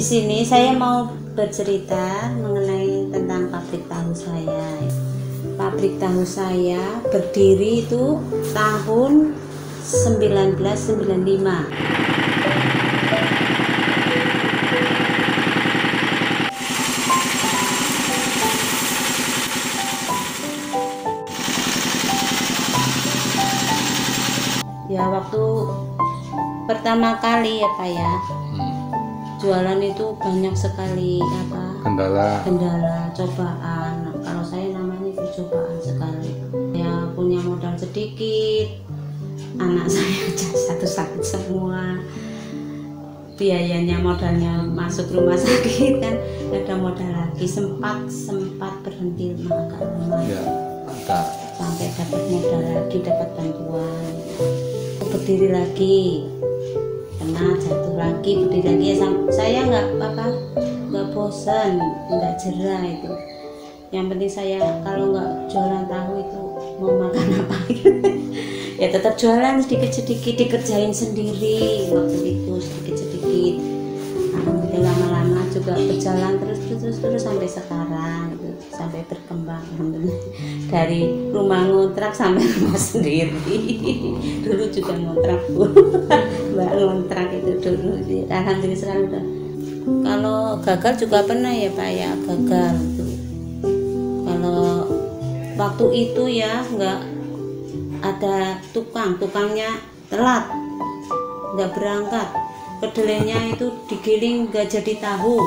sini saya mau bercerita mengenai tentang pabrik tahu saya. Pabrik tahu saya berdiri itu tahun 1995. Ya, waktu pertama kali ya Pak ya, jualan itu banyak sekali kendala, cobaan. Nah, kalau saya namanya itu cobaan sekali. Ya punya modal sedikit, anak saya satu-satu semua, biayanya modalnya masuk rumah sakit kan, ada modal lagi, sempat berhenti agak lama ya, sampai dapat modal lagi, dapat bantuan, berdiri lagi, kena jatuh lagi, berdiri lagi. Ya, saya nggak bosan, nggak jerah itu. Yang penting saya kalau nggak jualan tahu itu mau makan apa ya tetap jualan sedikit-sedikit, dikerjain sendiri waktu itu sedikit-sedikit. Alhamdulillah lama-lama juga berjalan terus sampai sekarang gitu, sampai berkembang. Alhamdulillah, dari rumah ngontrak sampai rumah sendiri. Dulu juga ngontrak Bu, mbak ngontrak itu dulu. Alhamdulillah sekarang udah. Kalau gagal juga pernah ya Pak ya, gagal itu. Kalau waktu itu ya nggak ada tukangnya telat, nggak berangkat, kedelainya itu digiling nggak jadi tahu,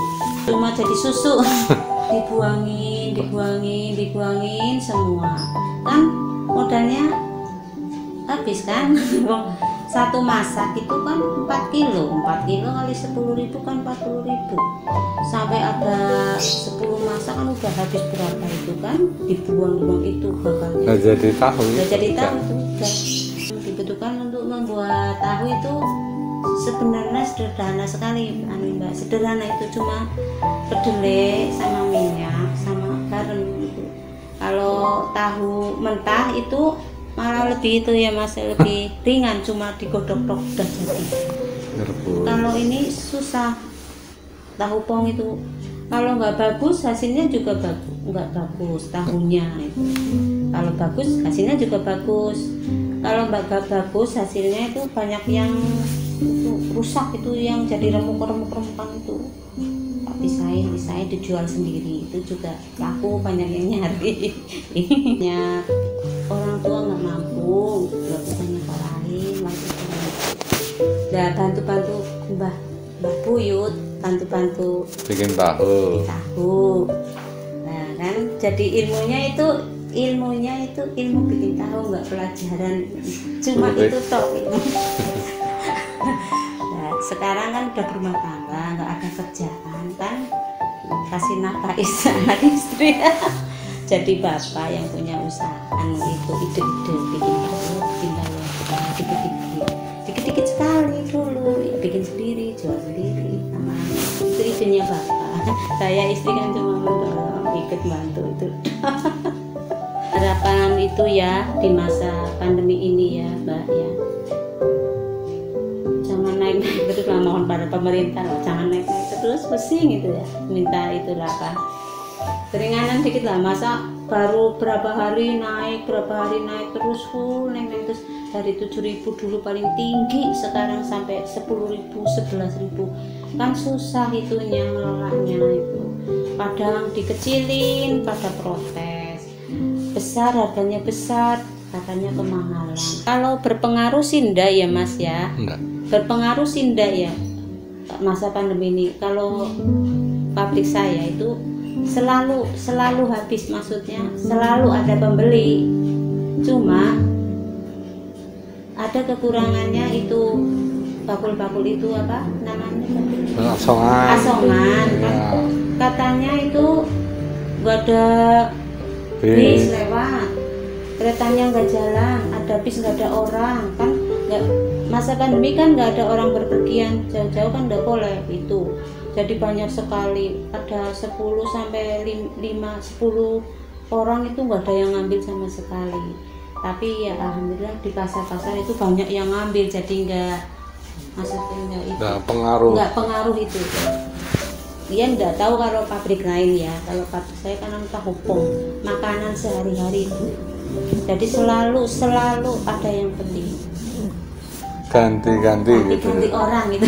cuma jadi susu. dibuangin semua, kan modalnya habis kan. Satu masak itu kan 4 kilo kali 10.000 kan 40.000, sampai ada 10 masak kan udah habis berapa itu kan, dibuang itu gagalnya. Nggak jadi tahu itu udah. Dibutuhkan untuk membuat tahu itu sebenarnya sederhana sekali Mbak, sederhana itu cuma kedelai sama minyak sama garam itu. Kalau tahu mentah itu malah lebih itu ya Mas, lebih ringan, cuma digodok-godok udah jadi. Kalau ini susah, tahu pong itu kalau nggak bagus hasilnya juga nggak bagus tahunya itu. Kalau bagus hasilnya juga bagus, kalau nggak bagus hasilnya itu banyak yang itu rusak, itu yang jadi remuk-remukan itu. Pisahin dijual sendiri, itu juga laku, banyak yang nyari. Ya orang tua nggak mampu, nggak bisa nyekolahin waktu itu. Udah bantu Mbah Buyut, bantu bikin tahu. Nah kan jadi ilmu bikin tahu, nggak pelajaran, cuma itu tok. Nah, sekarang kan udah berumah tangga, nggak ada kerjaan kan, kasih nafkah anak istri. Jadi bapak yang punya usaha itu ide-ide bikin tahu dikit-dikit sekali dulu, bikin sendiri, jual sendiri, sama itu idenya bapak. Saya istri kan cuma mendorong, ikut bantu itu. Harapan itu ya di masa pandemi ini ya Mbak ya, jangan naik terus lah, mohon pada pemerintah loh, jangan naik terus, pusing gitu ya, minta itulah apa, keringanan dikit lah. Masa baru berapa hari naik terus full naik terus, dari 7.000 dulu paling tinggi, sekarang sampai 10.000 11.000 kan susah itunya ngelolanya itu. Kadang dikecilin pada protes, besar harganya besar, katanya kemahalan. Kalau berpengaruh sih enggak ya Mas ya, berpengaruh sih enggak ya masa pandemi ini. Kalau pabrik saya itu selalu habis, maksudnya selalu ada pembeli, cuma ada kekurangannya itu bakul-bakul itu apa namanya, asongan kan ya. Katanya itu nggak ada bis lewat, keretanya nggak jalan, ada bis nggak ada orang kan, nggak, masa pandemi kan nggak ada orang berpergian jauh-jauh kan, nggak boleh itu. Jadi banyak sekali, ada 10 sampai 10 orang itu nggak ada yang ngambil sama sekali. Tapi ya alhamdulillah di pasar-pasar itu banyak yang ngambil, jadi nggak, maksudnya nggak itu, nggak pengaruh itu. dia nggak tahu kalau pabrik lain ya. Kalau pabrik saya kan tahu pong, makanan sehari-hari itu. Jadi selalu ada yang penting. Ganti gitu. Ganti orang gitu.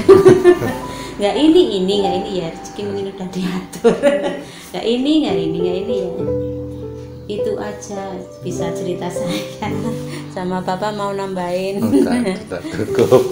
nggak ini ya, rezeki mungkin udah diatur. nggak ini ya. Itu aja bisa cerita saya. Sama Bapak mau nambahin? Udah cukup.